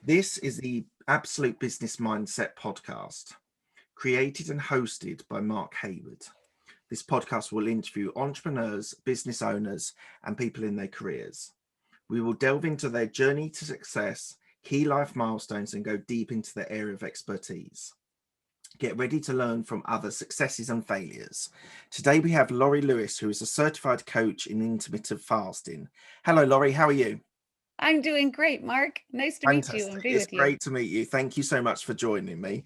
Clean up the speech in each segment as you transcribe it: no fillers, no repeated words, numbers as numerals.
This is the Absolute Business Mindset podcast, created and hosted by Mark Hayward. This podcast will interview entrepreneurs, business owners, and people in their careers. We will delve into their journey to success, key life milestones, and go deep into their area of expertise. Get ready to learn from other successes and failures. Today we have Laurie Lewis, who is a certified coach in intermittent fasting. Hello, Laurie. How are you? I'm doing great, Mark. Nice to meet you and Fantastic. be It's with you. great to meet you. Thank you so much for joining me.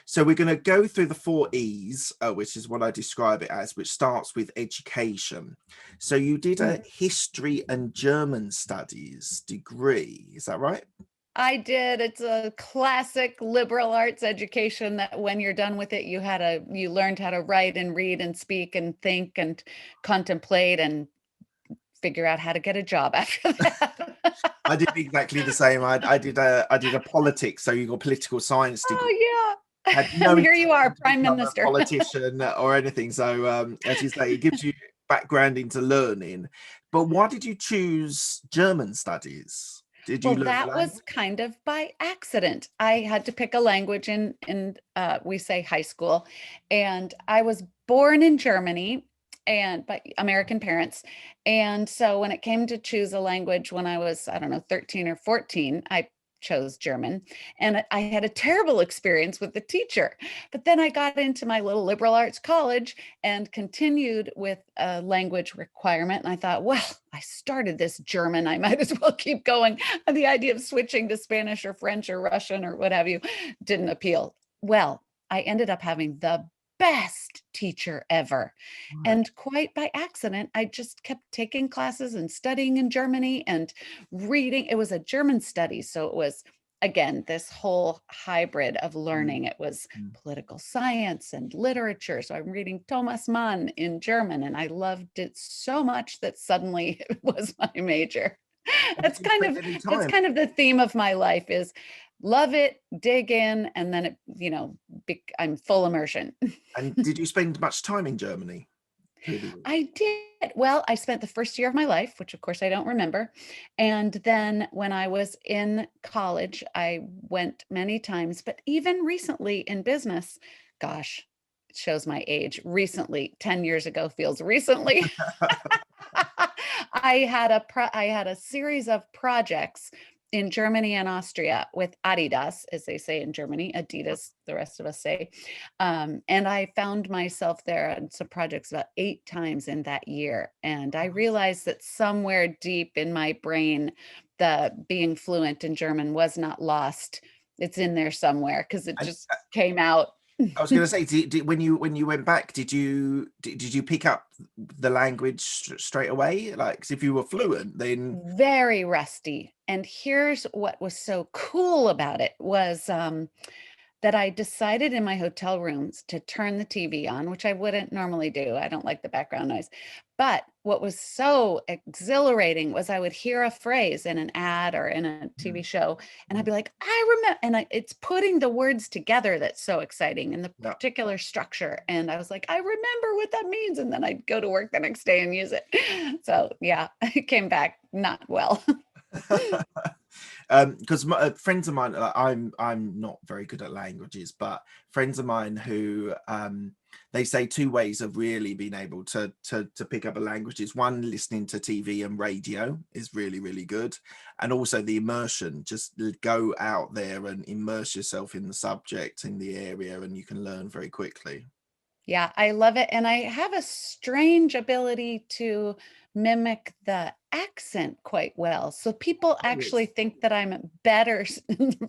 So we're going to go through the 4 E's, which is what I describe it as, which starts with education. So you did a history and German studies degree. Is that right? I did. It's a classic liberal arts education that when you're done with it, you learned how to write and read and speak and think and contemplate and figure out how to get a job after that. I did exactly the same. I did a politics, so you got political science degree. Oh Had yeah. no And here you intention are, to Prime become a Minister. politician or anything. So, as you say, it gives you background into learning. But why did you choose German studies? Did you Well, learn the that was language? kind of by accident. I had to pick a language in we say high school, and I was born in Germany and by American parents. And so when it came to choose a language when I was, I don't know, 13 or 14, I chose German. And I had a terrible experience with the teacher. But then I got into my little liberal arts college and continued with a language requirement. And I thought, well, I started this German, I might as well keep going. And the idea of switching to Spanish or French or Russian or what have you didn't appeal. Well, I ended up having the best teacher ever. Right. And quite by accident, I just kept taking classes and studying in Germany and reading. It was a German study. So it was, again, this whole hybrid of Mm, learning. It was mm. political science and literature. So I'm reading Thomas Mann in German, and I loved it so much that suddenly it was my major. And did That's you kind spend of any that's time? kind of the theme of my life is love it, dig in, and then I'm full immersion. And did you spend much time in Germany? I did. Well, I spent the first year of my life, which of course I don't remember. And then when I was in college, I went many times, but even recently in business, gosh, it shows my age. Recently, 10 years ago feels recently. I had a series of projects in Germany and Austria with Adidas, as they say in Germany, Adidas, the rest of us say. And I found myself there on some projects about 8 times in that year. And I realized that somewhere deep in my brain, the being fluent in German was not lost. It's in there somewhere because it And just came out. I was going to say, when you went back, did you pick up the language straight away? Like, 'cause if you were fluent, then Very rusty. And here's what was so cool about it was that I decided in my hotel rooms to turn the TV on, which I wouldn't normally do. I don't like the background noise. But what was so exhilarating was I would hear a phrase in an ad or in a TV mm, show, and I'd mm, be like, I remember, it's putting the words together that's so exciting and the yeah. particular structure. And I was like, I remember what that means. And then I'd go to work the next day and use it. So yeah, it came back not well. Because friends of mine, I'm not very good at languages, but friends of mine who they say 2 ways of really being able to pick up a language is one, listening to TV and radio is really, really good, and also the immersion. Just go out there and immerse yourself in the subject, in the area, and you can learn very quickly. Yeah, I love it, and I have a strange ability to mimic the accent quite well. So people Oh, actually it's think that I'm a better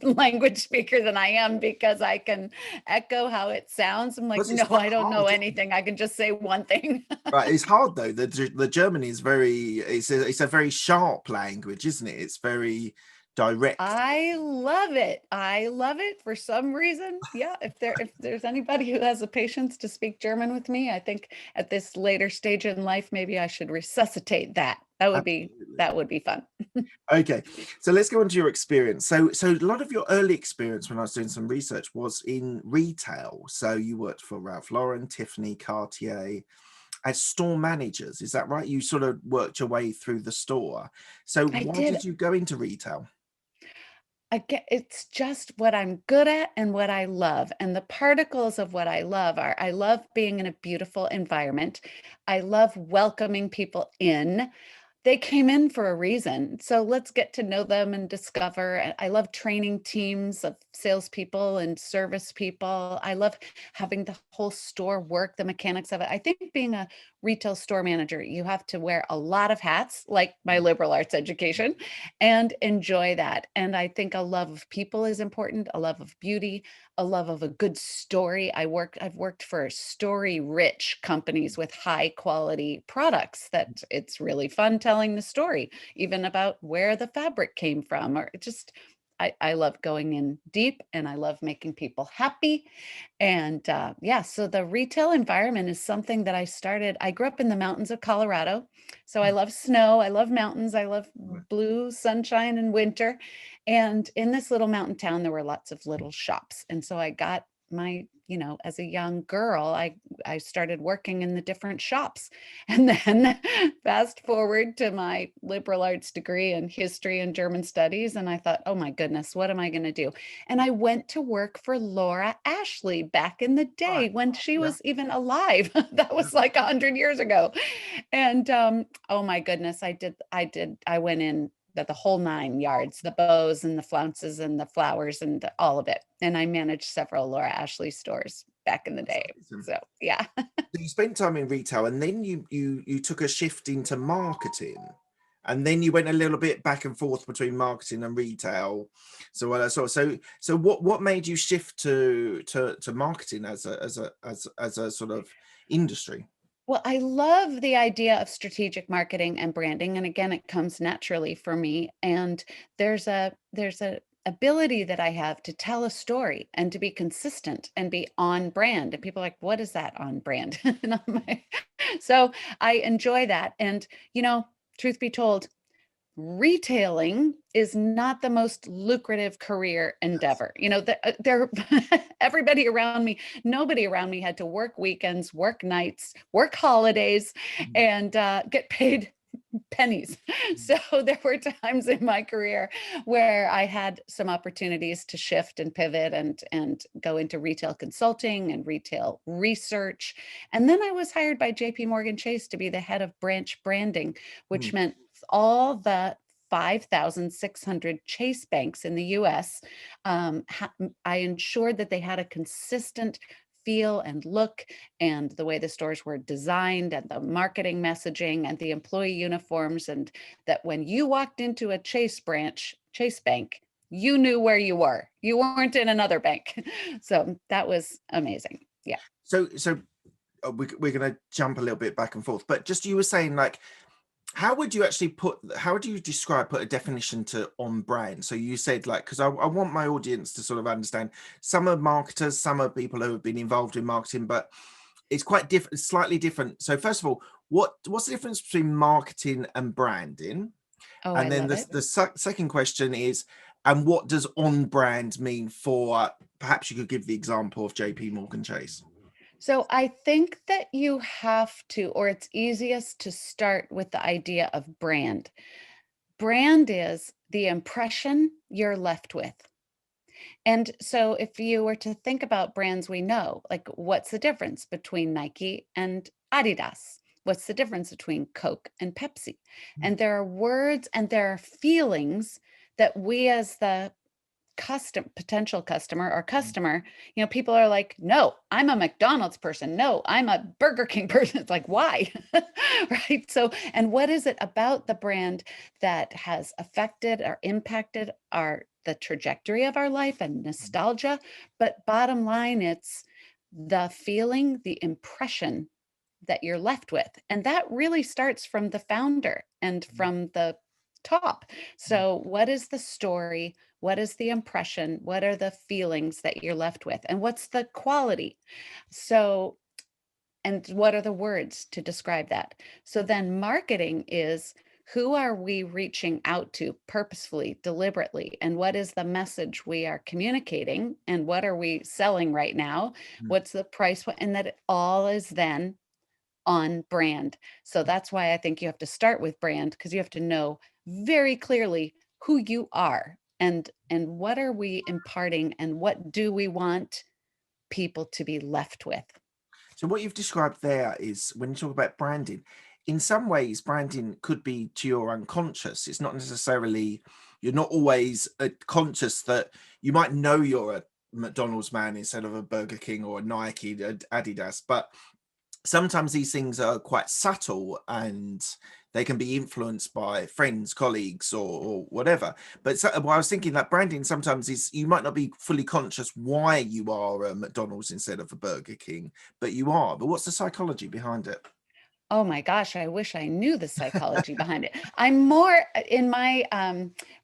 language speaker than I am because I can echo how it sounds. I'm like, because it's no, quite I don't know hard. anything. I can just say one thing. Right, it's hard though. The German is very, it's a very sharp language, isn't it? It's very direct. I love it. I love it for some reason. Yeah, if there's anybody who has the patience to speak German with me, I think at this later stage in life, maybe I should resuscitate that. Absolutely. That would be fun. Okay, so let's go on to your experience. So a lot of your early experience when I was doing some research was in retail. So you worked for Ralph Lauren, Tiffany, Cartier as store managers. Is that right? You sort of worked your way through the store. So I why did. did you go into retail? I get it's just what I'm good at and what I love. And the particles of what I love are I love being in a beautiful environment. I love welcoming people in. They came in for a reason. So let's get to know them and discover. I love training teams of salespeople and service people. I love having the whole store work, the mechanics of it. I think being a retail store manager, you have to wear a lot of hats, like my liberal arts education, and enjoy that. And I think a love of people is important, a love of beauty, a love of a good story. I've worked for story rich companies with high quality products that it's really fun telling the story, even about where the fabric came from, or it just I love going in deep and I love making people happy. And yeah, so the retail environment is something that I started. I grew up in the mountains of Colorado. So I love snow, I love mountains, I love blue sunshine in winter. And in this little mountain town, there were lots of little shops. And so I got my, as a young girl, I started working in the different shops. And then fast forward to my liberal arts degree in history and German studies. And I thought, oh my goodness, what am I going to do? And I went to work for Laura Ashley back in the Right. day when she Yeah. was even alive. That Yeah. was like 100 years ago. And oh my goodness, I went in the whole 9 yards, the bows and the flounces and the flowers and all of it. And I managed several Laura Ashley stores back in the That's day. amazing. So yeah. So you spent time in retail, and then you took a shift into marketing, and then you went a little bit back and forth between marketing and retail. So so what made you shift to marketing as a sort of industry? Well, I love the idea of strategic marketing and branding. And again, it comes naturally for me. And there's a ability that I have to tell a story and to be consistent and be on brand. And people are like, what is that on brand? And I'm like, so I enjoy that. And truth be told, retailing is not the most lucrative career Yes. endeavor. There everybody around me, nobody around me had to work weekends, work nights, work holidays, Mhm. and get paid pennies. So there were times in my career where I had some opportunities to shift and pivot and go into retail consulting and retail research. And then I was hired by JP Morgan Chase to be the head of branch branding, which Mhm. meant all the 5,600 Chase banks in the US. I ensured that they had a consistent feel and look and the way the stores were designed and the marketing messaging and the employee uniforms, and that when you walked into a Chase bank, you knew where you were. You weren't in another bank. So that was amazing. Yeah. So we're going to jump a little bit back and forth, but just you were saying, like, how do you describe, put a definition to on brand? So you said, like, because I want my audience to sort of understand, some are marketers, some are people who have been involved in marketing, but it's quite different, slightly different. So first of all, what's the difference between marketing and branding? Oh, I And then love it. the second question is, and what does on brand mean for, perhaps you could give the example of JP Morgan Chase. So I think that you have to, or it's easiest to start with the idea of brand. Brand is the impression you're left with. And so if you were to think about brands we know, like what's the difference between Nike and Adidas? What's the difference between Coke and Pepsi? And there are words and there are feelings that we as the potential customer or customer, people are like, no, I'm a McDonald's person, no, I'm a Burger King person. It's like, why? Right? So, and what is it about the brand that has affected or impacted the trajectory of our life and nostalgia? But bottom line, it's the feeling, the impression that you're left with. And that really starts from the founder and from the top. So, what is the story? What is the impression? What are the feelings that you're left with? And what's the quality? So, and what are the words to describe that? So, then marketing is, who are we reaching out to purposefully, deliberately? And what is the message we are communicating? And what are we selling right now? What's the price? And that it all is then on brand. So that's why I think you have to start with brand, because you have to know very clearly who you are. and what are we imparting, and what do we want people to be left with? So what you've described there is when you talk about branding, in some ways, branding could be to your unconscious. It's not necessarily, you're not always conscious that you might know you're a McDonald's man instead of a Burger King or a Nike, Adidas, but sometimes these things are quite subtle and they can be influenced by friends, colleagues, or whatever. But well, I was thinking that branding sometimes is, you might not be fully conscious why you are a McDonald's instead of a Burger King, but you are. But what's the psychology behind it? Oh my gosh, I wish I knew the psychology behind it. I'm more in my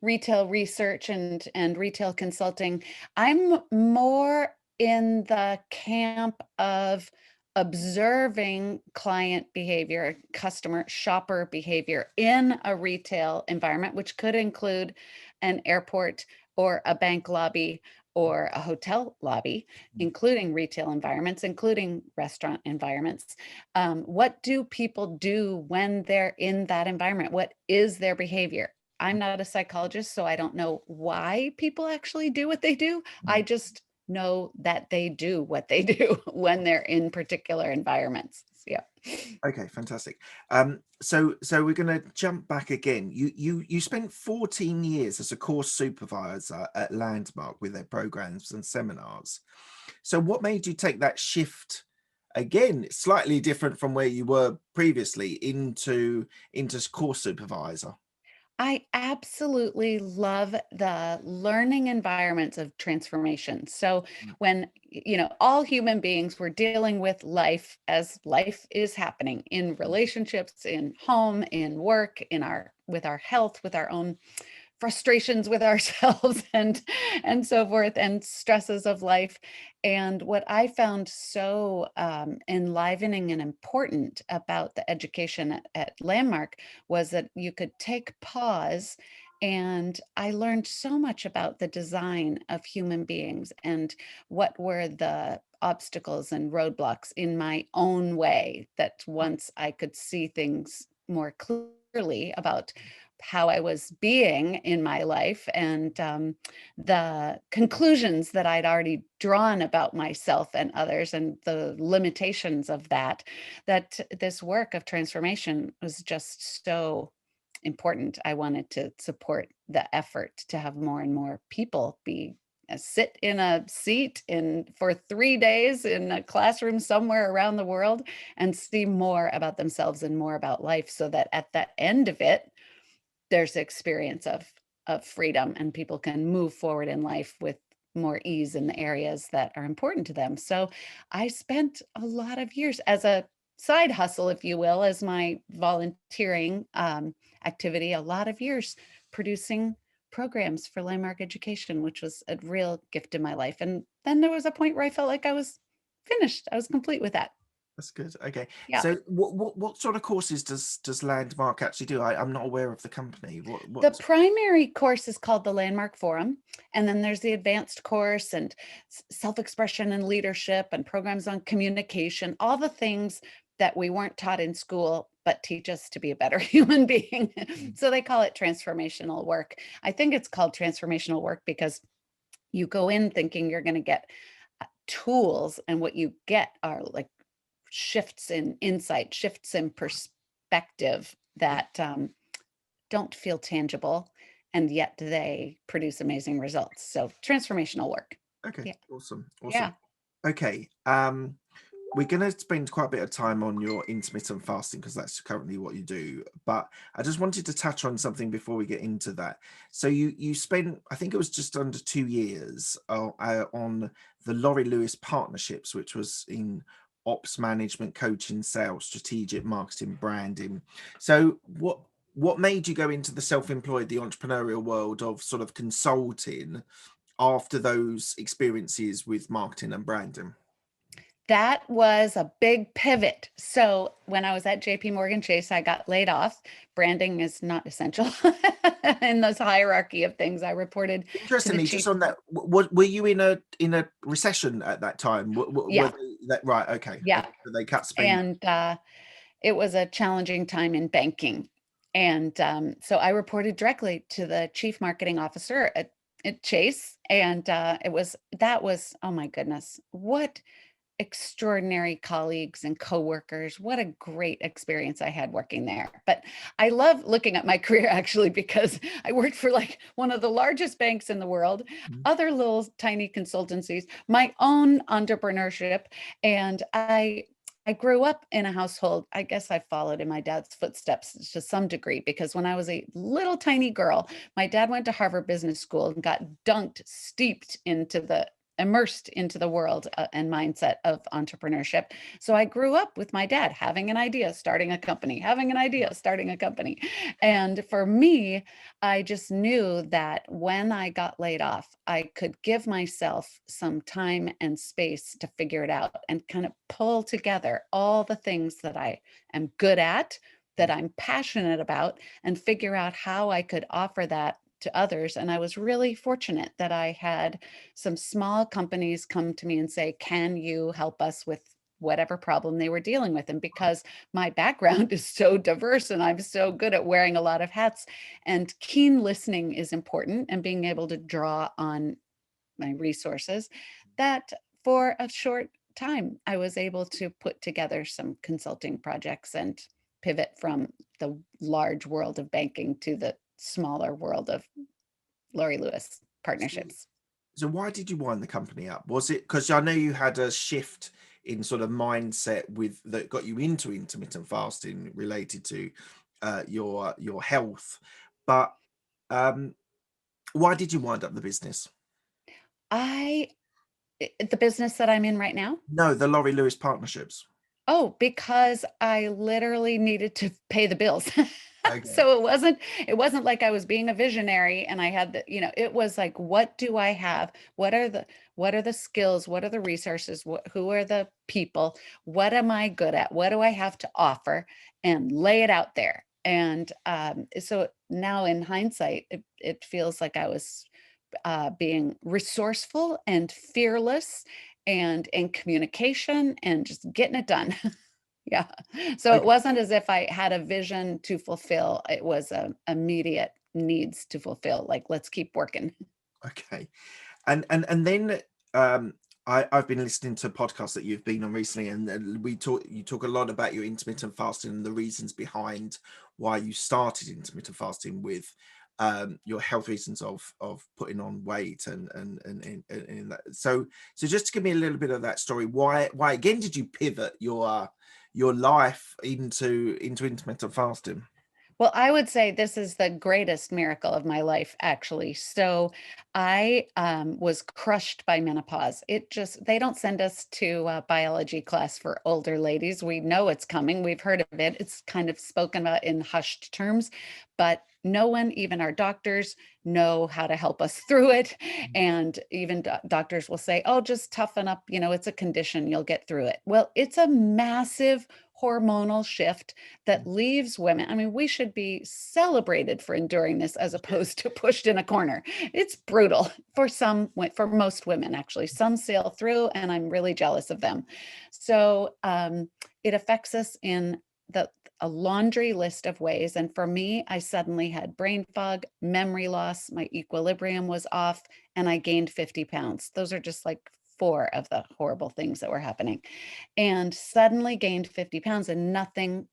retail research and retail consulting. I'm more in the camp of observing client behavior, customer shopper behavior in a retail environment, which could include an airport or a bank lobby or a hotel lobby, including retail environments, including restaurant environments. What do people do when they're in that environment? What is their behavior? I'm not a psychologist, so I don't know why people actually do what they do. I just know that they do what they do when they're in particular environments. Yeah. Okay, fantastic. So we're going to jump back again. You spent 14 years as a course supervisor at Landmark with their programs and seminars. So what made you take that shift again, slightly different from where you were previously, into course supervisor? I absolutely love the learning environments of transformation. So when, all human beings were dealing with life as life is happening in relationships, in home, in work, with our health, with our own frustrations with ourselves and so forth, and stresses of life. And what I found so enlivening and important about the education at Landmark was that you could take pause, and I learned so much about the design of human beings and what were the obstacles and roadblocks in my own way, that once I could see things more clearly about how I was being in my life, and the conclusions that I'd already drawn about myself and others, and the limitations of that, that this work of transformation was just so important. I wanted to support the effort to have more and more people sit in a seat for 3 days in a classroom somewhere around the world and see more about themselves and more about life, so that at the end of it, there's experience of freedom, and people can move forward in life with more ease in the areas that are important to them. So I spent a lot of years as a side hustle, if you will, as my volunteering activity, a lot of years producing programs for Landmark Education, which was a real gift in my life. And then there was a point where I felt like I was finished. I was complete with that. That's good. Okay. Yeah. So what sort of courses does Landmark actually do? I'm not aware of the company. The What primary course is called the Landmark Forum, and then there's the advanced course and self-expression and leadership and programs on communication, all the things that we weren't taught in school but teach us to be a better human being. So they call it transformational work. I think it's called transformational work because you go in thinking you're going to get tools, and what you get are like shifts in insight, shifts in perspective that don't feel tangible, and yet they produce amazing results. So transformational work. Okay, Yeah. awesome. Yeah. Okay. We're going to spend quite a bit of time on your intermittent fasting because that's currently what you do. But I just wanted to touch on something before we get into that. So you spent, I think it was just under 2 years on the Laurie Lewis partnerships, which was in ops management, coaching, sales, strategic marketing, branding. So what made you go into the self-employed, the entrepreneurial world of sort of consulting after those experiences with marketing and branding? That was a big pivot. So when I was at JP Morgan Chase, I got laid off. Branding is not essential in this hierarchy of things. I reported to the Interestingly, just chief. on that, what were you in a recession at that time? Were Yeah. they, that right? Okay, Yeah. okay. So they cut spend. And it was a challenging time in banking. And so I reported directly to the chief marketing officer, Chase. And that was, oh my goodness, what extraordinary colleagues and coworkers. What a great experience I had working there. But I love looking at my career actually because I worked for like one of the largest banks in the world, Mm. other little tiny consultancies, my own entrepreneurship, and I grew up in a household. I guess I followed in my dad's footsteps to some degree because when I was a little tiny girl, my dad went to Harvard Business School and got dunked, steeped into the immersed into the world and mindset of entrepreneurship. So I grew up with my dad having an idea, starting a company, having an idea, starting a company. And for me, I just knew that when I got laid off, I could give myself some time and space to figure it out and kind of pull together all the things that I am good at, that I'm passionate about, and figure out how I could offer that to others. And I was really fortunate that I had some small companies come to me and say, can you help us with whatever problem they were dealing with? And because my background is so diverse and I'm so good at wearing a lot of hats, and keen listening is important, and being able to draw on my resources, that for a short time, I was able to put together some consulting projects and pivot from the large world of banking to the smaller world of Laurie Lewis So, partnerships. so why did you wind the company up? Was it because I know you had a shift in sort of mindset with that got you into intermittent fasting related to your health, but um, why did you wind up the business? I the business that I'm in right now? No, the Laurie Lewis partnerships. Oh, because I literally needed to pay the bills. Okay. So it wasn't like I was being a visionary and I had it was like, what do I have? What are the skills? What are the resources? Who are the people? What am I good at? What do I have to offer? And lay it out there. And so now in hindsight, it feels like I was being resourceful and fearless and in communication and just getting it done. Yeah. So it Okay. wasn't as if I had a vision to fulfill. It was a immediate needs to fulfill. Like, let's keep working. Okay. And then um I've been listening to podcasts that you've been on recently, and you talk a lot about your intermittent fasting and the reasons behind why you started intermittent fasting with your health reasons of putting on weight and that. So just to give me a little bit of that story, why again did you pivot your life into intermittent fasting? Well, I would say this is the greatest miracle of my life, actually. So I was crushed by menopause. They don't send us to biology class for older ladies. We know it's coming. We've heard of it. It's kind of spoken about in hushed terms, but no one, even our doctors, know how to help us through it. And even doctors will say, oh, just toughen up. It's a condition. You'll get through it. Well, it's a massive hormonal shift that leaves women. I mean, we should be celebrated for enduring this as opposed to pushed in a corner. It's brutal for most women, actually. Some sail through, and I'm really jealous of them. So it affects us in a laundry list of ways. And for me, I suddenly had brain fog, memory loss, my equilibrium was off, and I gained 50 pounds. Those are just like four of the horrible things that were happening, and suddenly gained 50 pounds, and nothing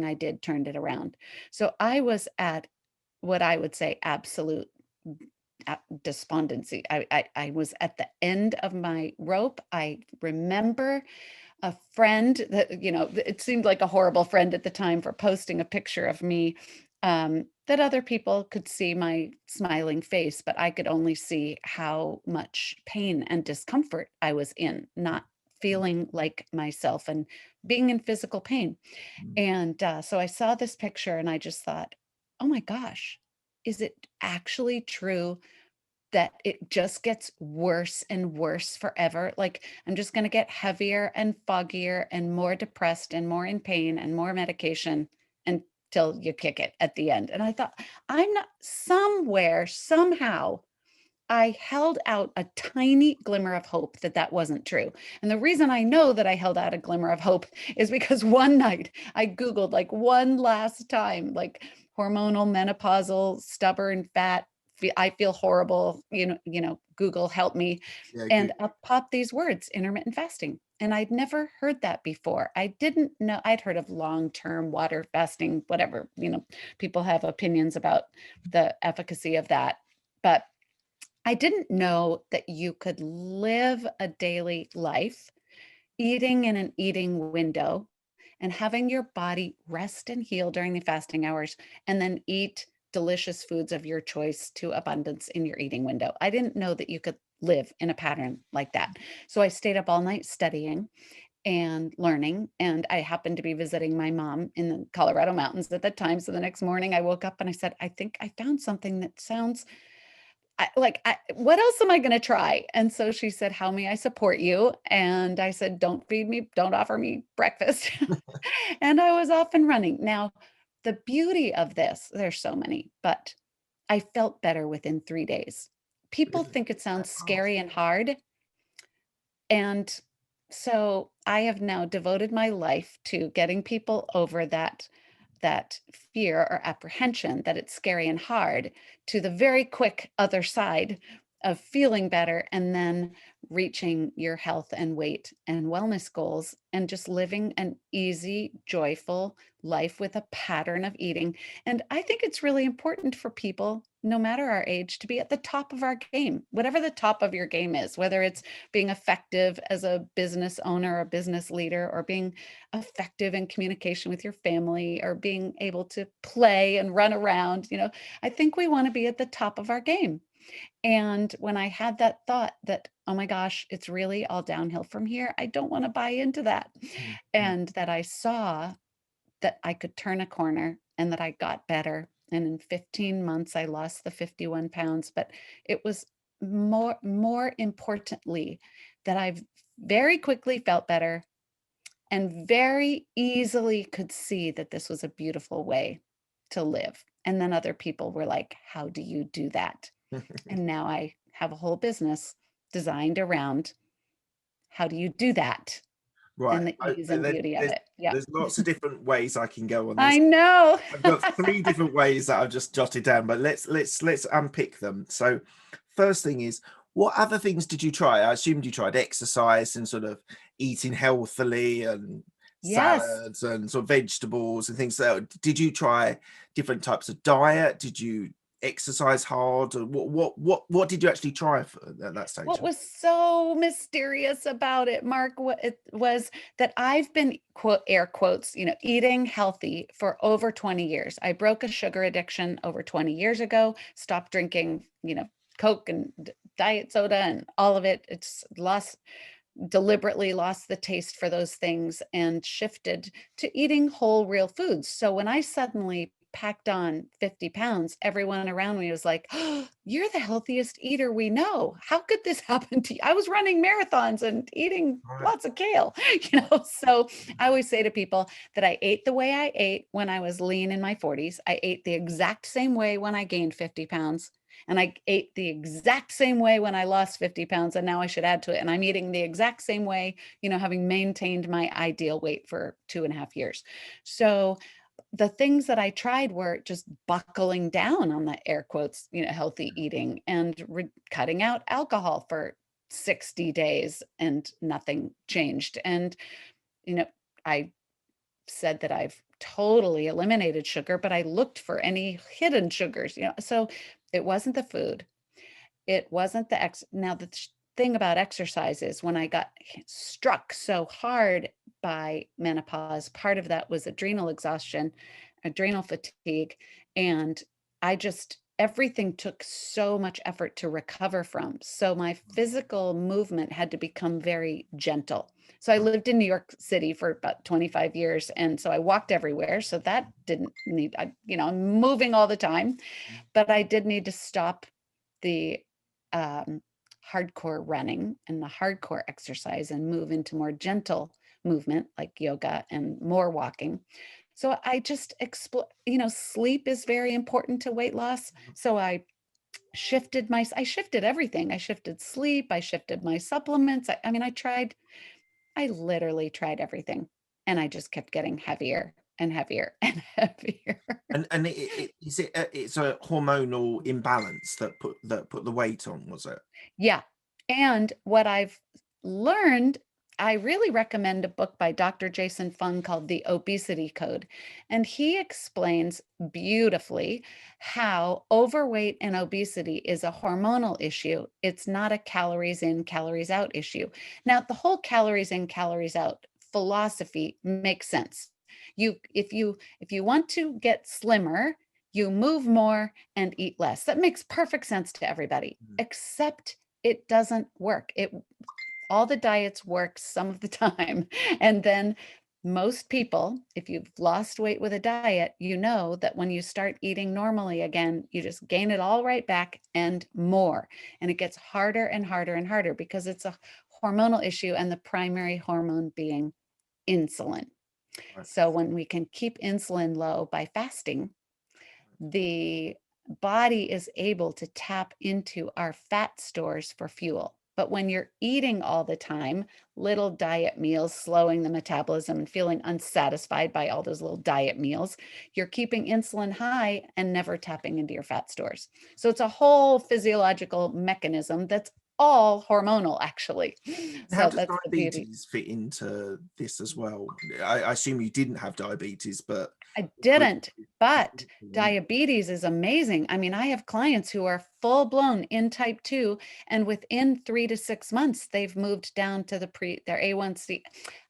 I did turned it around. So I was at what I would say absolute despondency. I was at the end of my rope. I remember a friend that, it seemed like a horrible friend at the time for posting a picture of me, that other people could see my smiling face, but I could only see how much pain and discomfort I was in, not feeling like myself and being in physical pain. And so I saw this picture and I just thought, oh my gosh, is it actually true that it just gets worse and worse forever? Like, I'm just going to get heavier and foggier and more depressed and more in pain and more medication until you kick it at the end. And I thought, I'm not somewhere, somehow, I held out a tiny glimmer of hope that that wasn't true. And the reason I know that I held out a glimmer of hope is because one night I Googled, like, one last time, like, hormonal, menopausal, stubborn, fat I feel horrible, Google help me. Yeah, And good. up pop these words, intermittent fasting. And I'd never heard that before. I didn't know. I'd heard of long-term water fasting, whatever, people have opinions about the efficacy of that. But I didn't know that you could live a daily life eating in an eating window and having your body rest and heal during the fasting hours, and then eat delicious foods of your choice to abundance in your eating window. I didn't know that you could live in a pattern like that. So I stayed up all night studying and learning. And I happened to be visiting my mom in the Colorado mountains at that time. So the next morning I woke up and I said, I think I found something that sounds what else am I going to try? And so she said, how may I support you? And I said, don't offer me breakfast. And I was off and running. Now, the beauty of this, there's so many, but I felt better within 3 days. People Really? think it sounds That fast? scary and hard. And so I have now devoted my life to getting people over that fear or apprehension that it's scary and hard, to the very quick other side of feeling better and then reaching your health and weight and wellness goals and just living an easy, joyful life with a pattern of eating. And I think it's really important for people, no matter our age, to be at the top of our game, whatever the top of your game is, whether it's being effective as a business owner, a business leader, or being effective in communication with your family, or being able to play and run around. I think we want to be at the top of our game. And when I had that thought that, oh my gosh, it's really all downhill from here, I don't want to buy into that. Mm, mm. And that I saw that I could turn a corner and that I got better. And in 15 months, I lost the 51 pounds. But it was more importantly that I very quickly felt better and very easily could see that this was a beautiful way to live. And then other people were like, how do you do that? And now I have a whole business designed around how do you do that Right. and the ease and beauty of it. Yeah. There's lots of different ways I can go on I this. know. I've got three different ways that I've just jotted down, but let's unpick them. So, first thing is, what other things did you try? I assumed you tried exercise and sort of eating healthily and Yes. salads and sort of vegetables and things. So, did you try different types of diet? Did you exercise hard? Or what did you actually try at that stage? What was so mysterious about it, Mark, what it was that I've been, quote, air quotes, eating healthy for over 20 years. I broke a sugar addiction over 20 years ago, stopped drinking, Coke and diet soda and all of it. It's deliberately lost the taste for those things and shifted to eating whole, real foods. So when I suddenly packed on 50 pounds, everyone around me was like, oh, you're the healthiest eater we know. How could this happen to you? I was running marathons and eating Right. lots of kale, So I always say to people that I ate the way I ate when I was lean in my 40s. I ate the exact same way when I gained 50 pounds. And I ate the exact same way when I lost 50 pounds. And now I should add to it. And I'm eating the exact same way, having maintained my ideal weight for 2.5 years. So the things that I tried were just buckling down on the air quotes, healthy eating and cutting out alcohol for 60 days and nothing changed. And, I said that I've totally eliminated sugar, but I looked for any hidden sugars, so it wasn't the food. It wasn't the now the thing about exercise is when I got struck so hard by menopause, part of that was adrenal exhaustion, adrenal fatigue, and everything took so much effort to recover from. So my physical movement had to become very gentle. So I lived in New York City for about 25 years. And so I walked everywhere. So that didn't need, I'm moving all the time, but I did need to stop the hardcore running and the hardcore exercise and move into more gentle movement like yoga and more walking. So I just explore, sleep is very important to weight loss. So I shifted everything. I shifted sleep. I shifted my supplements. I literally tried everything and I just kept getting heavier and heavier and heavier. And it's a hormonal imbalance that put the weight on, was it? Yeah. And what I've learned, I really recommend a book by Dr. Jason Fung called The Obesity Code. And he explains beautifully how overweight and obesity is a hormonal issue. It's not a calories in, calories out issue. Now, the whole calories in, calories out philosophy makes sense. If you want to get slimmer, you move more and eat less. That makes perfect sense to everybody, Mhm. except it doesn't work. All the diets work some of the time. And then most people, if you've lost weight with a diet, you know that when you start eating normally again, you just gain it all right back and more. And it gets harder and harder and harder because it's a hormonal issue, and the primary hormone being insulin. Right. So when we can keep insulin low by fasting, the body is able to tap into our fat stores for fuel. But when you're eating all the time, little diet meals, slowing the metabolism and feeling unsatisfied by all those little diet meals, you're keeping insulin high and never tapping into your fat stores. So it's a whole physiological mechanism that's all hormonal, actually. And how So does that's the beauty. diabetes fit into this as well? I assume you didn't have diabetes, but I with- didn't, but diabetes is amazing. I mean, I have clients who are full blown in type 2, and within 3 to 6 months, they've moved down to their A1C.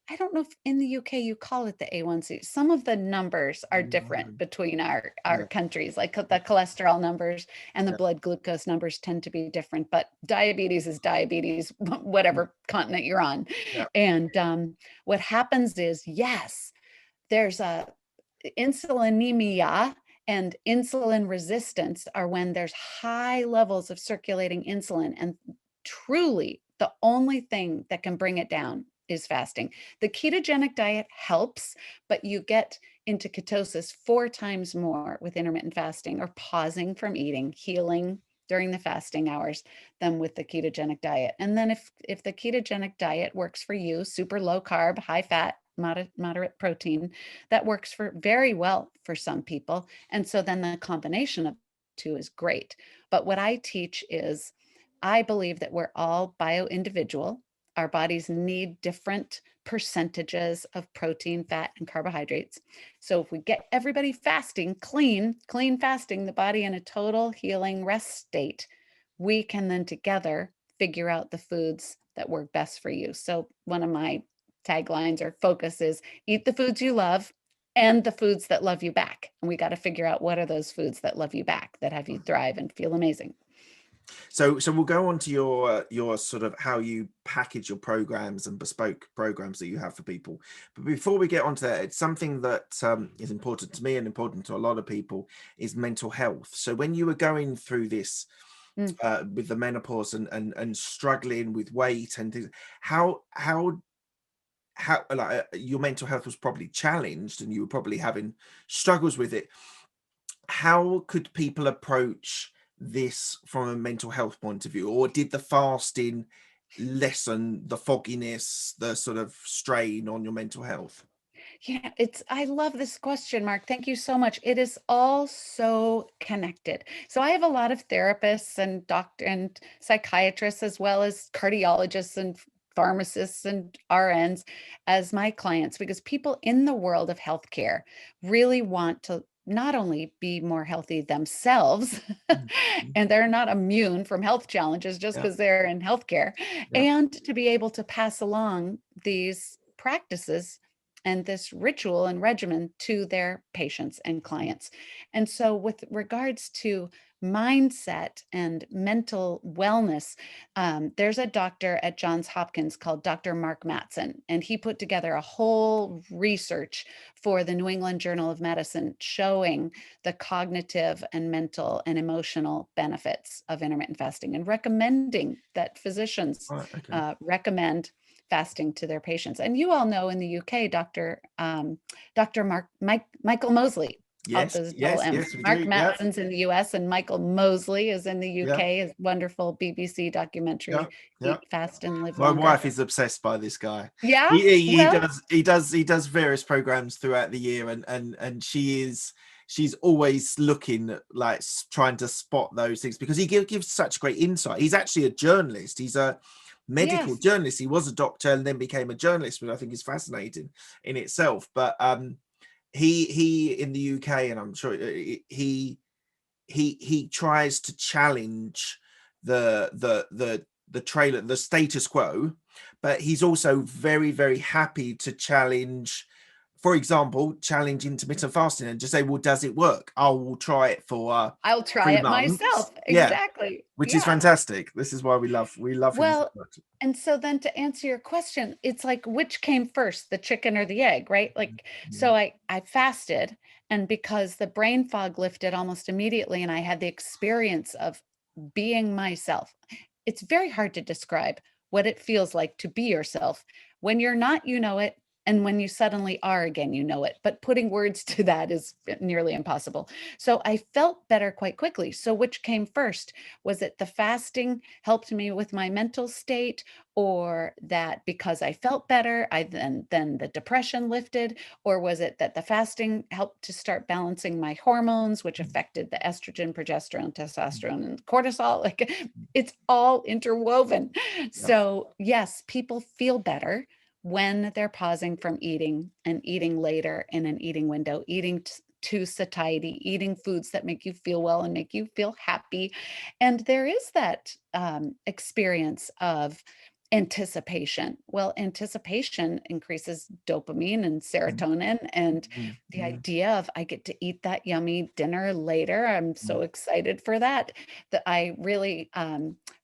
I don't know if in the UK you call it the A1C. Some of the numbers are different between our yeah, countries, like the cholesterol numbers and the blood glucose numbers tend to be different, but diabetes is diabetes, yeah, whatever continent you're on. yeah, And what happens is, yes, there's a insulinemia and insulin resistance are when there's high levels of circulating insulin. And truly, the only thing that can bring it down is fasting. The ketogenic diet helps, but you get into ketosis 4 times more with intermittent fasting or pausing from eating, healing during the fasting hours than with the ketogenic diet. And then if the ketogenic diet works for you, super low carb, high fat, moderate protein, that works for very well for some people. And so then the combination of two is great. But what I teach is I believe that we're all bio-individual. Our bodies need different percentages of protein, fat, and carbohydrates. So if we get everybody fasting, clean fasting, the body in a total healing rest state, we can then together figure out the foods that work best for you. So one of my taglines or focus is eat the foods you love and the foods that love you back. And we got to figure out what are those foods that love you back, that have you thrive and feel amazing. So we'll go on to your sort of how you package your programs and bespoke programs that you have for people. But before we get onto that, it's something that is important to me and important to a lot of people is mental health. So when you were going through this Mm. with the menopause and struggling with weight and things, how like your mental health was probably challenged and you were probably having struggles with it. How could people approach this from a mental health point of view, or did the fasting lessen the fogginess, the sort of strain on your mental health? Yeah, I love this question, Mark. Thank you so much. It is all so connected. So I have a lot of therapists and doctor and psychiatrists, as well as cardiologists and pharmacists and RNs as my clients, because people in the world of healthcare really want to not only be more healthy themselves, Mhm. Mhm. and they're not immune from health challenges just Yeah, because they're in healthcare, yeah. and to be able to pass along these practices and this ritual and regimen to their patients and clients. And so, with regards to mindset and mental wellness, there's a doctor at Johns Hopkins called Dr. Mark Mattson, and he put together a whole research for the New England Journal of Medicine showing the cognitive and mental and emotional benefits of intermittent fasting and recommending that physicians Right, okay. recommend fasting to their patients. And you all know in the UK, Dr. Michael Mosley Yes, those double yes, M's. yes, we Mark do. Yeah, Mattson's in the US and Michael Mosley is in the yeah, UK. His wonderful BBC yeah, documentary, yeah. Eat Fast and Live My Longer. wife is obsessed by this guy. Yeah, He well, does various programs throughout the year, and she's always looking at, like, trying to spot those things, because he gives such great insight. He's actually a journalist. He's a medical yes, journalist. He was a doctor and then became a journalist, which I think is fascinating in itself. But he in the UK, and I'm sure he tries to challenge the trailer, the status quo, but he's also very, very happy to challenge, for example, challenge intermittent fasting and just say, well, does it work? I will try it for I'll try 3 it months. myself. Yeah, Exactly. which is Yeah. fantastic. This is why we love him so Well, much. and so then to answer your question, it's like which came first, the chicken or the egg, right? Like so I fasted, and because the brain fog lifted almost immediately and I had the experience of being myself. It's very hard to describe what it feels like to be yourself. When you're not, you know it. And when you suddenly are again, you know it. But putting words to that is nearly impossible. So I felt better quite quickly. So which came first? Was it the fasting helped me with my mental state, or that because I felt better, I then the depression lifted? Or was it that the fasting helped to start balancing my hormones, which affected the estrogen, progesterone, testosterone, and cortisol? Like it's all interwoven. Yeah. So, yes, people feel better when they're pausing from eating and eating later in an eating window, eating to satiety, eating foods that make you feel well and make you feel happy. And there is that experience of anticipation. Well, anticipation increases dopamine and serotonin, and the idea of I get to eat that yummy dinner later. I'm so excited for that. That I really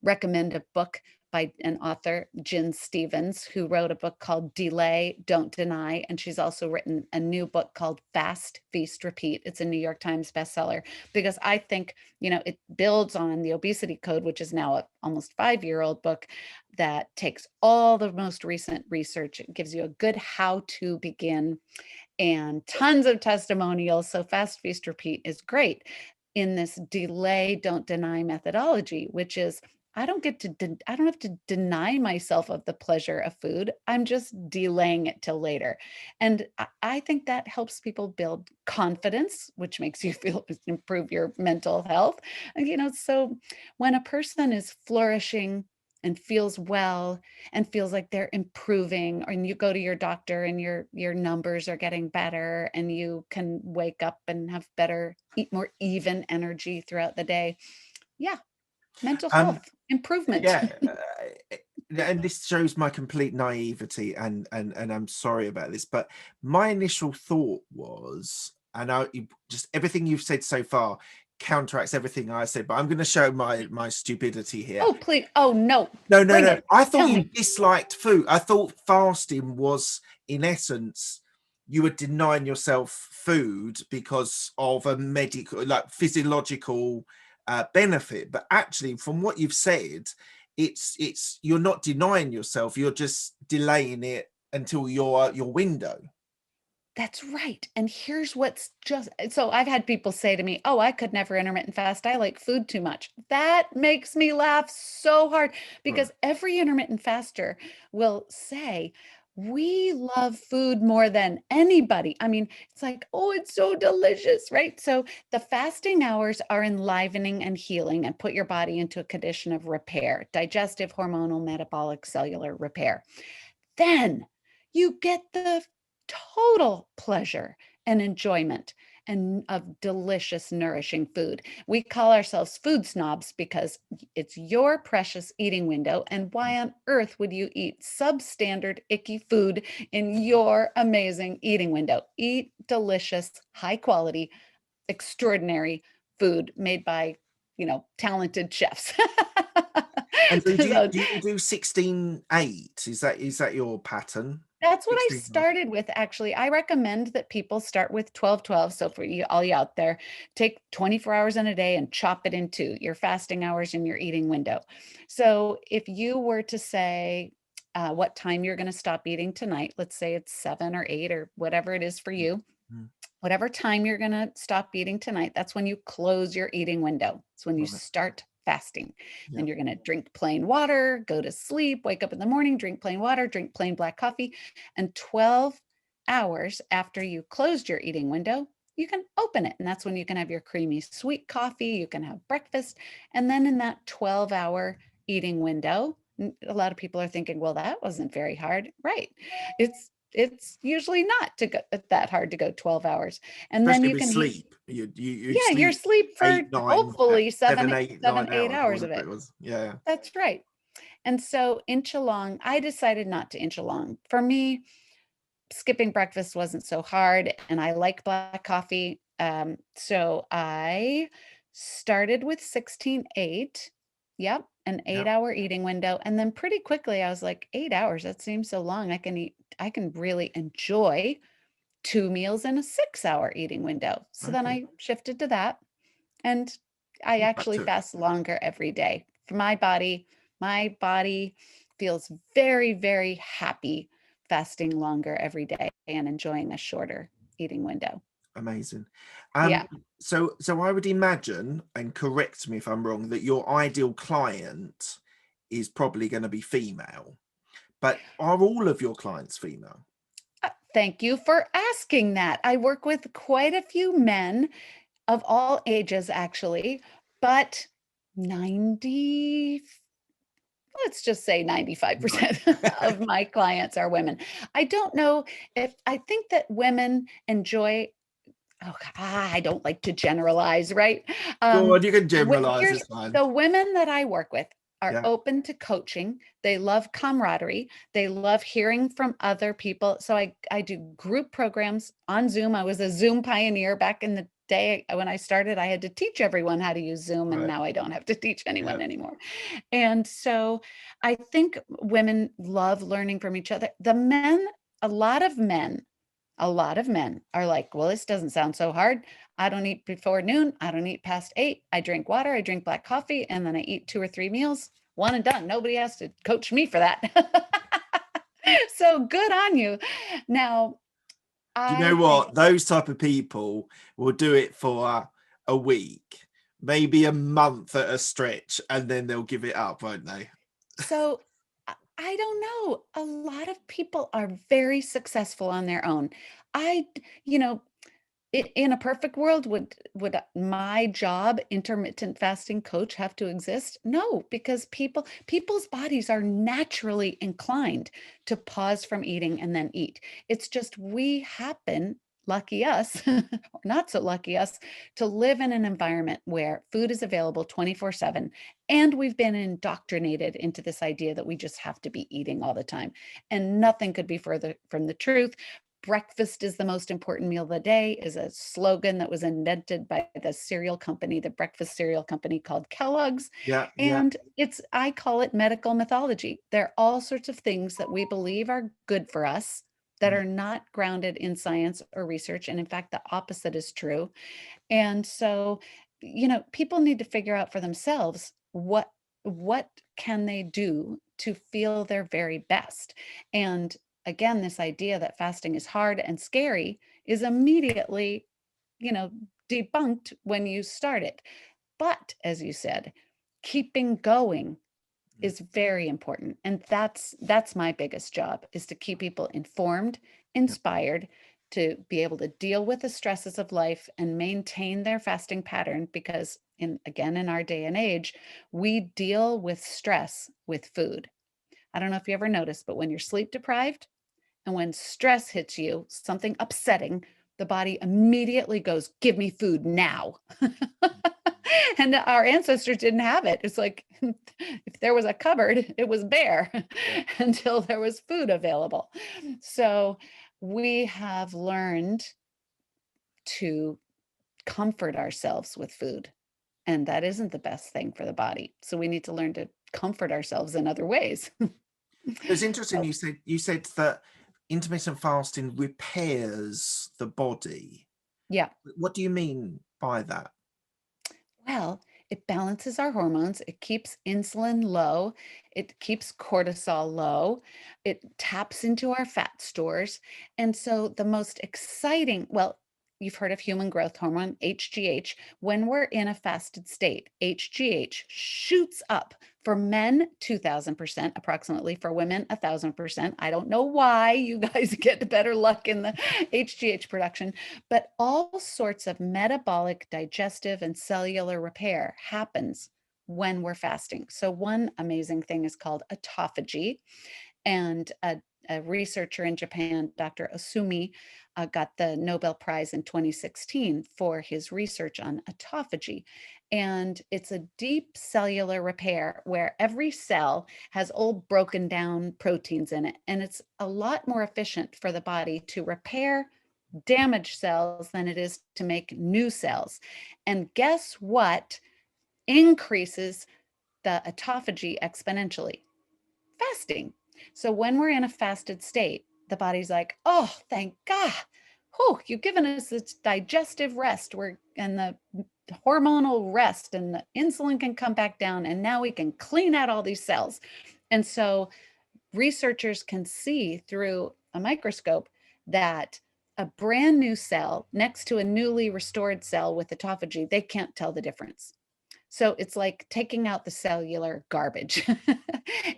recommend a book by an author, Jen Stevens, who wrote a book called Delay, Don't Deny. And she's also written a new book called Fast, Feast, Repeat. It's a New York Times bestseller because I think, it builds on the Obesity Code, which is now a almost 5-year-old book that takes all the most recent research. It gives you a good how to begin and tons of testimonials. So Fast, Feast, Repeat is great in this delay, don't deny methodology, which is I don't have to deny myself of the pleasure of food. I'm just delaying it till later. And I think that helps people build confidence, which makes you feel improve your mental health. So when a person is flourishing and feels well and feels like they're improving, and you go to your doctor and your numbers are getting better and you can wake up and have better, eat more even energy throughout the day. Yeah, mental Um, health improvement. yeah, and this shows my complete naivety, and I'm sorry about this, but my initial thought was, and just everything you've said so far counteracts everything I said, but I'm going to show my stupidity here. Oh, please. Oh, no. No, no, Bring no. it. I thought Tell you me. disliked food. I thought fasting was, in essence, you were denying yourself food because of a medical, like physiological benefit. But actually, from what you've said, it's you're not denying yourself. You're just delaying it until your window. That's right. And here's what's just so I've had people say to me, "Oh, I could never intermittent fast. I like food too much." That makes me laugh so hard Right. because every intermittent faster will say, "We love food more than anybody." I mean, it's like, "Oh, it's so delicious," right? So the fasting hours are enlivening and healing and put your body into a condition of repair, digestive, hormonal, metabolic, cellular repair. Then you get the total pleasure and enjoyment and of delicious, nourishing food. We call ourselves food snobs because it's your precious eating window. And why on earth would you eat substandard, icky food in your amazing eating window? Eat delicious, high quality, extraordinary food made by, talented chefs. And so do you So do you do 16/8? Is that your pattern? that's what I 16. started with, actually. I recommend that people start with 12-12. So for you, all you out there, take 24 hours in a day and chop it into your fasting hours and your eating window. So if you were to say what time you're going to stop eating tonight, let's say it's 7 or 8 or whatever it is for you. whatever time you're going to stop eating tonight, that's when you close your eating window. It's when you Right. start fasting. Yeah. Then you're going to drink plain water, go to sleep, wake up in the morning, drink plain water, drink plain black coffee. And 12 hours after you closed your eating window, you can open it. And that's when you can have your creamy sweet coffee, you can have breakfast. And then in that 12-hour eating window, a lot of people are thinking, well, that wasn't very hard. Right. It's usually not to go that hard to go 12 hours. And then Especially you with can eat, sleep. You yeah, your sleep sleep for 8, 9, hopefully 7, seven, 8, seven, 9 eight hours or hours of whatever it. it was. Yeah. That's right. And so inch along, I decided not to inch along. For me, skipping breakfast wasn't so hard, and I like black coffee. So I started with 16-8. Yep, an Yeah. 8-hour eating window. And then pretty quickly I was like, 8 hours, that seems so long. I can really enjoy 2 meals in a 6-hour eating window. So then Okay. I shifted to that. And I Back actually to it. fast longer every day. For my body feels very, very happy fasting longer every day and enjoying a shorter eating window. Amazing. Yeah. So I would imagine, and correct me if I'm wrong, that your ideal client is probably going to be female. But are all of your clients female? Thank you for asking that. I work with quite a few men of all ages, actually, but 90, let's just say Right. 95% of my clients are women. I don't know if I think that women enjoy, oh, I don't like to generalize, right? Go on, you can generalize, Here's it's fine. the women that I work with are Yeah. open to coaching. They love camaraderie. They love hearing from other people. So I do group programs on Zoom. I was a Zoom pioneer back in the day when I started. I had to teach everyone how to use Zoom, and Right. now I don't have to teach Yeah. anyone anymore. And so I think women love learning from each other. The men, a lot of men a lot of men are like, well, this doesn't sound so hard. I don't eat before noon. I don't eat past 8. I drink water. I drink black coffee. And then I eat 2 or 3 meals. One and done. Nobody has to coach me for that. So good on you. Now, Do you know I think what? Those type of people will do it for a week, maybe a month at a stretch, and then they'll give it up, won't they? so. I don't know. A lot of people are very successful on their own. I, you know, in a perfect world, would my job, intermittent fasting coach, have to exist? No, because people's bodies are naturally inclined to pause from eating and then eat. It's just we happen, lucky us, or not so lucky us, to live in an environment where food is available 24/7, and we've been indoctrinated into this idea that we just have to be eating all the time. And nothing could be further from the truth. Breakfast is the most important meal of the day is a slogan that was invented by the cereal company, the breakfast cereal company called Kellogg's. Yeah, yeah. And I call it medical mythology. There are all sorts of things that we believe are good for us that Mm. are not grounded in science or research. And in fact, the opposite is true. And so, people need to figure out for themselves what can they do to feel their very best. And again, this idea that fasting is hard and scary is immediately, you know, debunked when you start it. But as you said, keeping going Mm. is very important. And that's my biggest job, is to keep people informed, Yeah. inspired, to be able to deal with the stresses of life and maintain their fasting pattern, because in our day and age, we deal with stress with food. I don't know if you ever noticed, but when you're sleep deprived and when stress hits you, something upsetting, the body immediately goes, give me food now. And our ancestors didn't have it. It's like if there was a cupboard, it was bare Yeah. until there was food available. So we have learned to comfort ourselves with food, and that isn't the best thing for the body. So we need to learn to comfort ourselves in other ways. It's interesting So, you said that intermittent fasting repairs the body. yeah. What do you mean by that? Well, it balances our hormones, it keeps insulin low, it keeps cortisol low, it taps into our fat stores. And so the most exciting, well, you've heard of human growth hormone, HGH. When we're in a fasted state, HGH shoots up. For men, 2000% approximately. For women, 1000%. I don't know why you guys get better luck in the HGH production, but all sorts of metabolic, digestive, and cellular repair happens when we're fasting. So one amazing thing is called autophagy, and a researcher in Japan, Dr. Osumi, got the Nobel Prize in 2016 for his research on autophagy. And it's a deep cellular repair where every cell has old broken down proteins in it. And it's a lot more efficient for the body to repair damaged cells than it is to make new cells. And guess what increases the autophagy exponentially? Fasting. So when we're in a fasted state, the body's like, oh, thank God. Whew, you've given us this digestive rest. We're in the hormonal rest, and the insulin can come back down, and now we can clean out all these cells. And so researchers can see through a microscope that a brand new cell next to a newly restored cell with autophagy, they can't tell the difference. So it's like taking out the cellular garbage.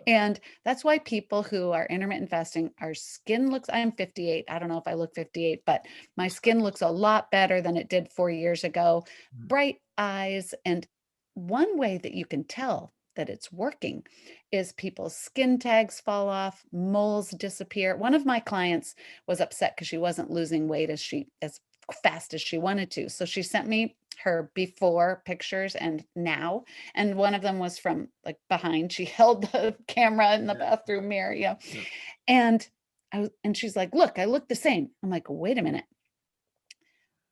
And that's why people who are intermittent fasting, our skin looks, I'm 58. I don't know if I look 58, but my skin looks a lot better than it did 4 years ago. Bright eyes. And one way that you can tell that it's working is people's skin tags fall off, moles disappear. One of my clients was upset because she wasn't losing weight as fast as she wanted to. So she sent me her before pictures and now, and one of them was from like behind. She held the camera in the bathroom mirror, Yeah. and she's like, look, I look the same. I'm like, wait a minute,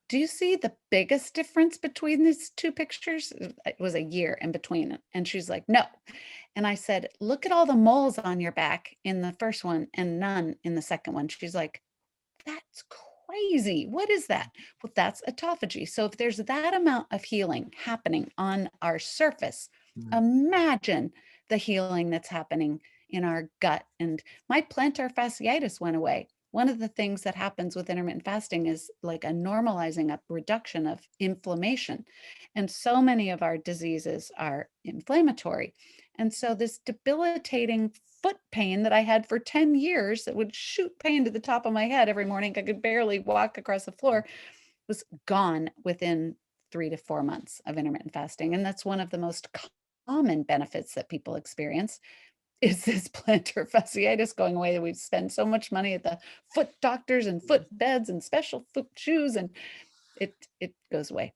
do you see the biggest difference between these two pictures? It was a year in between. And she's like, no. And I said, look at all the moles on your back in the first one and none in the second one. She's like, that's crazy. What is that? Well, that's autophagy. So if there's that amount of healing happening on our surface, imagine the healing that's happening in our gut. And my plantar fasciitis went away. One of the things that happens with intermittent fasting is like a normalizing, a reduction of inflammation. And so many of our diseases are inflammatory. And so this debilitating foot pain that I had for 10 years that would shoot pain to the top of my head every morning, I could barely walk across the floor, was gone within 3 to 4 months of intermittent fasting. And that's one of the most common benefits that people experience, is this plantar fasciitis going away. We spend so much money at the foot doctors and foot beds and special foot shoes, and it goes away.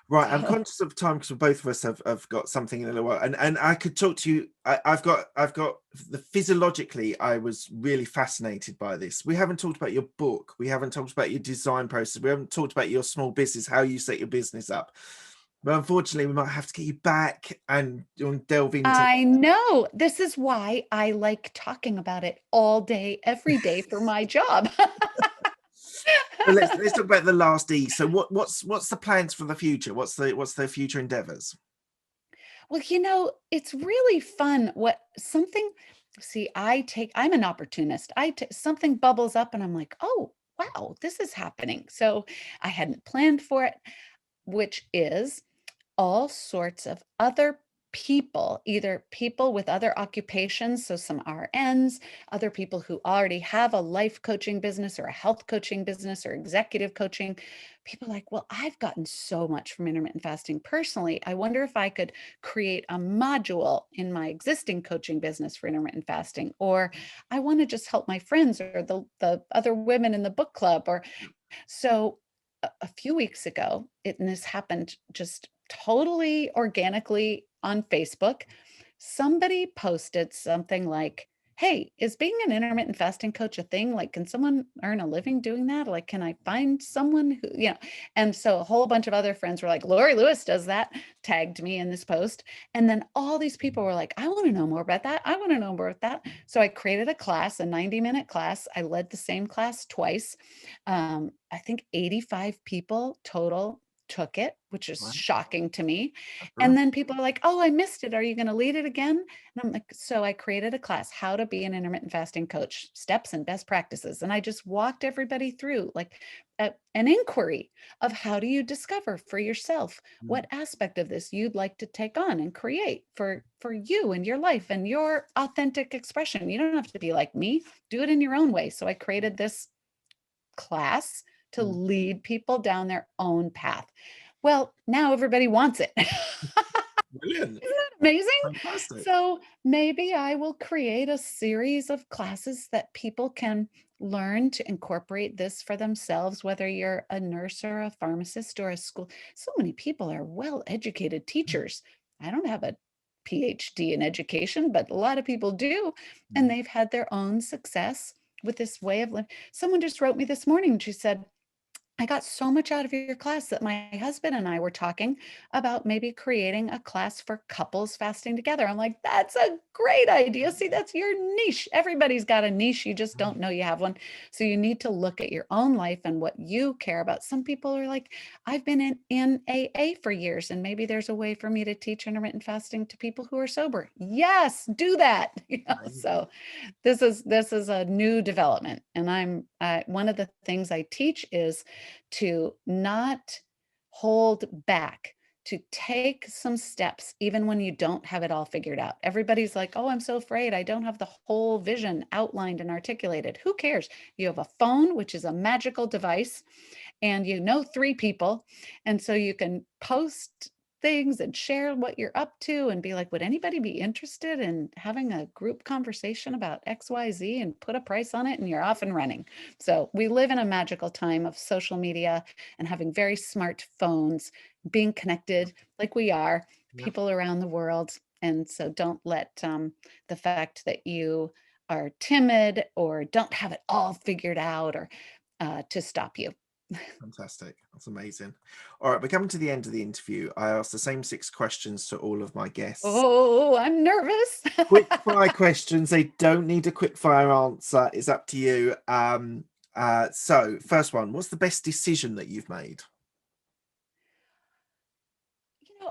Right, I'm conscious of time because both of us have got something in a little while, and I could talk to you. I've got the physiologically. I was really fascinated by this. We haven't talked about your book. We haven't talked about your design process. We haven't talked about your small business, how you set your business up. But unfortunately, we might have to get you back and delve into. I know. This is why I like talking about it all day, every day for my job. Well, let's talk about the last E. So what's the plans for the future? What's the future endeavors? Well, it's really fun. I'm an opportunist. Something bubbles up and I'm like, oh, wow, this is happening. So I hadn't planned for it, which is all sorts of other people, either people with other occupations, so some RNs, other people who already have a life coaching business or a health coaching business or executive coaching. People like, well, I've gotten so much from intermittent fasting personally. I wonder if I could create a module in my existing coaching business for intermittent fasting, or I want to just help my friends or the other women in the book club. Or so a few weeks ago, and this happened just totally organically on Facebook, somebody posted something like, hey, is being an intermittent fasting coach a thing? Like, can someone earn a living doing that? Like, can I find someone who, And so a whole bunch of other friends were like, Laurie Lewis does that, tagged me in this post. And then all these people were like, I want to know more about that. I want to know more about that. So I created a class, a 90-minute class. I led the same class twice. I think 85 people total took it, which is Right. shocking to me. And Brilliant. then people are like, oh, I missed it. Are you going to lead it again? And I'm like, so I created a class, how to be an intermittent fasting coach, steps and best practices. And I just walked everybody through like an inquiry of how do you discover for yourself what aspect of this you'd like to take on and create for you and your life and your authentic expression. You don't have to be like me, do it in your own way. So I created this class to Mm. lead people down their own path. Well, now everybody wants it. Brilliant. Isn't that amazing? Fantastic. So maybe I will create a series of classes that people can learn to incorporate this for themselves, whether you're a nurse or a pharmacist or a school. So many people are well-educated teachers. I don't have a PhD in education, but a lot of people do, and Mm. they've had their own success with this way of living. Someone just wrote me this morning. She said, I got so much out of your class that my husband and I were talking about maybe creating a class for couples fasting together. I'm like, that's a great idea. See, that's your niche. Everybody's got a niche. You just don't know you have one. So you need to look at your own life and what you care about. Some people are like, I've been in AA for years, and maybe there's a way for me to teach intermittent fasting to people who are sober. Yes, do that. Amazing. So this is a new development, and I'm one of the things I teach is to not hold back, to take some steps even when you don't have it all figured out. Everybody's like, oh, I'm so afraid I don't have the whole vision outlined and articulated. Who cares? You have a phone, which is a magical device, and you know 3 people, and so you can post things and share what you're up to and be like, would anybody be interested in having a group conversation about XYZ, and put a price on it, and you're off and running. So we live in a magical time of social media and having very smart phones, being connected like we are, Yeah. people around the world. And so don't let the fact that you are timid or don't have it all figured out or to stop you. Fantastic. That's amazing. All right, we're coming to the end of the interview. I asked the same 6 questions to all of my guests. Oh, I'm nervous. Quick fire questions. They don't need a quick fire answer. It's up to you. So first one, what's the best decision that you've made?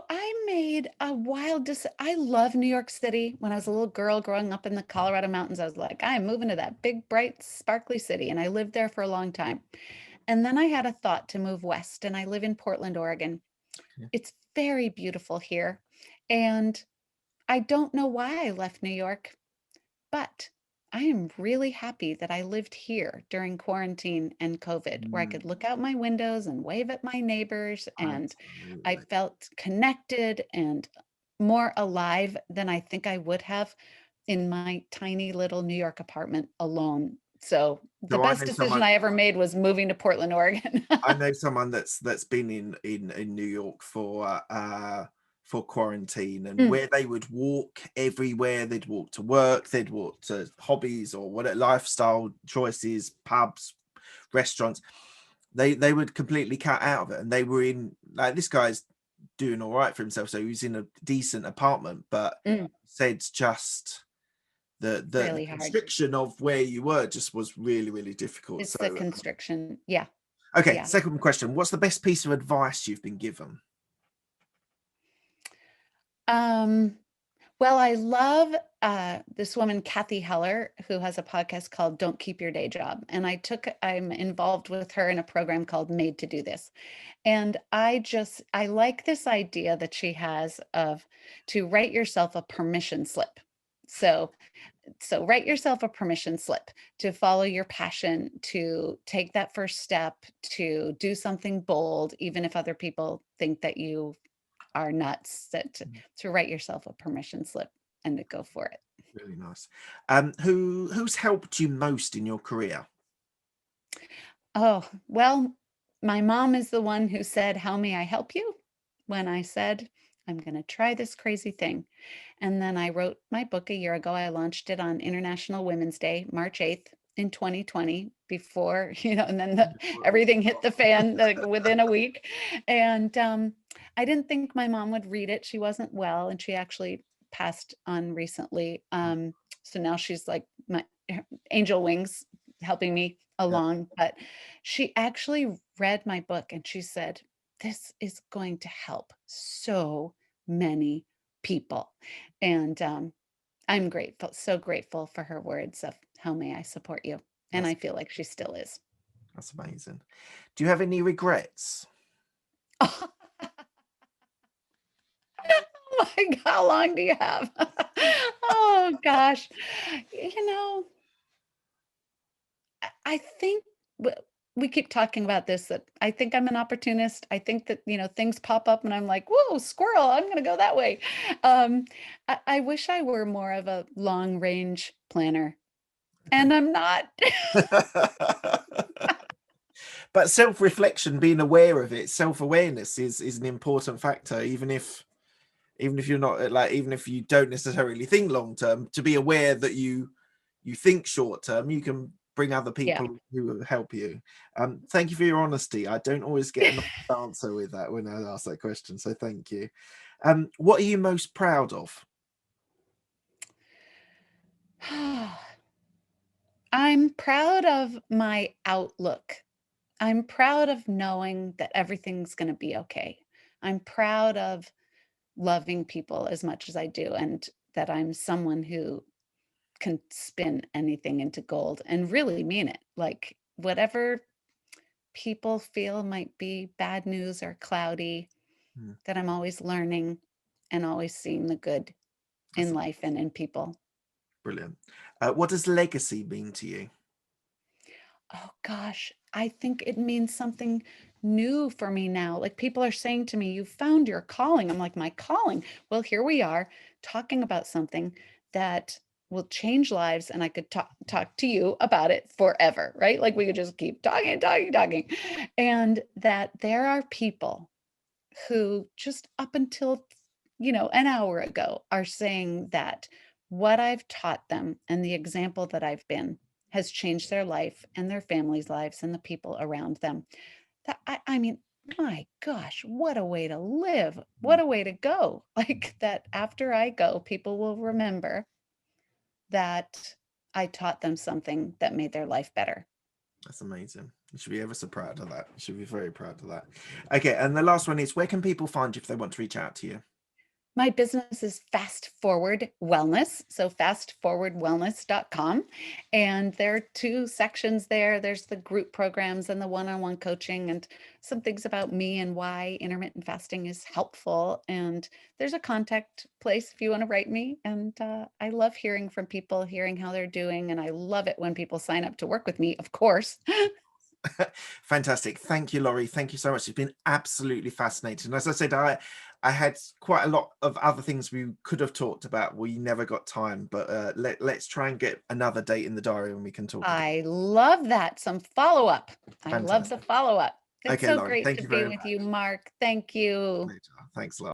I made a wild I love New York City. When I was a little girl growing up in the Colorado mountains, I was like, I'm moving to that big, bright, sparkly city. And I lived there for a long time. And then I had a thought to move west, and I live in Portland, Oregon. Yeah. It's very beautiful here. And I don't know why I left New York, but I am really happy that I lived here during quarantine and COVID, where I could Mm, look out my windows and wave at my neighbors, and I absolutely. felt connected and more alive than I think I would have in my tiny little New York apartment alone. So the So I best know decision someone. I ever made was moving to Portland, Oregon. I know someone that's been in New York for quarantine, and Mm, where they would walk everywhere. They'd walk to work, they'd walk to hobbies or what lifestyle choices, pubs, restaurants. They would completely cut out of it, and they were in like this guy's doing all right for himself, so he was in a decent apartment, but mm, said just the really hard. constriction of where you were just was really difficult. It's the So constriction. Yeah. okay, Yeah. second question. What's the best piece of advice you've been given? Um, Well, I love this woman, Kathy Heller, who has a podcast called Don't Keep Your Day Job. And I'm involved with her in a program called Made to Do This. And I like this idea that she has of to write yourself a permission slip. So, so write yourself a permission slip to follow your passion, to take that first step, to do something bold, even if other people think that you are nuts, to write yourself a permission slip and to go for it. Really nice. Who's helped you most in your career? Oh, well, my mom is the one who said, how may I help you? When I said, I'm going to try this crazy thing. And then I wrote my book a year ago. I launched it on International Women's Day, March 8th in 2020 before, and then everything hit the fan like within a week. And I didn't think my mom would read it. She wasn't well, and she actually passed on recently. So now she's like my angel wings helping me Yeah. along. But she actually read my book and she said, this is going to help so many people. And I'm grateful, so grateful for her words of how may I support you. And That's I feel like she still is. that's amazing. Do you have any regrets? Oh my God, how long do you have? Oh gosh. You know, I think we keep talking about this, that I think I'm an opportunist. I think that, things pop up and I'm like, whoa, squirrel, I'm going to go that way. Um, I wish I were more of a long range planner, Okay. and I'm not. But self-reflection, being aware of it, self-awareness is an important factor, even if you're not like, even if you don't necessarily think long term, to be aware that you think short term, you can bring other Yeah. people who help you. Thank you for your honesty. I don't always get an answer with that when I ask that question, so thank you. What are you most proud of? I'm proud of my outlook. I'm proud of knowing that everything's going to be okay. I'm proud of loving people as much as I do, and that I'm someone who can spin anything into gold and really mean it. Like, whatever people feel might be bad news or cloudy, Hmm, that I'm always learning and always seeing the good that's in life and in people. brilliant. What does legacy mean to you? Oh gosh, I think it means something new for me now. Like, people are saying to me, "You found your calling." I'm like, "My calling?" Well, here we are talking about something that will change lives, and I could talk to you about it forever, right? Like, we could just keep talking, talking, talking. And that there are people who just up until, an hour ago are saying that what I've taught them and the example that I've been has changed their life and their families' lives and the people around them. That I mean, my gosh, what a way to live. What Hmm, a way to go. Like, that after I go, people will remember that I taught them something that made their life better. that's amazing. You should be ever so proud of that. You should be very proud of that. Okay, and the last one is, where can people find you if they want to reach out to you? My business is Fast Forward Wellness, so fastforwardwellness.com. And there are two sections there. There's the group programs and the one-on-one coaching, and some things about me and why intermittent fasting is helpful. And there's a contact place if you want to write me. And I love hearing from people, hearing how they're doing. And I love it when people sign up to work with me, of course. Fantastic. Thank you, Laurie. Thank you so much. It's been absolutely fascinating. As I said, I had quite a lot of other things we could have talked about. We never got time, but let's try and get another date in the diary when we can talk again. I love that. Some follow-up. I love the Fantastic. follow-up. It's Okay, so Laurie, great thank to you be very with much. you, Mark. Thank you. Pleasure. Thanks a lot.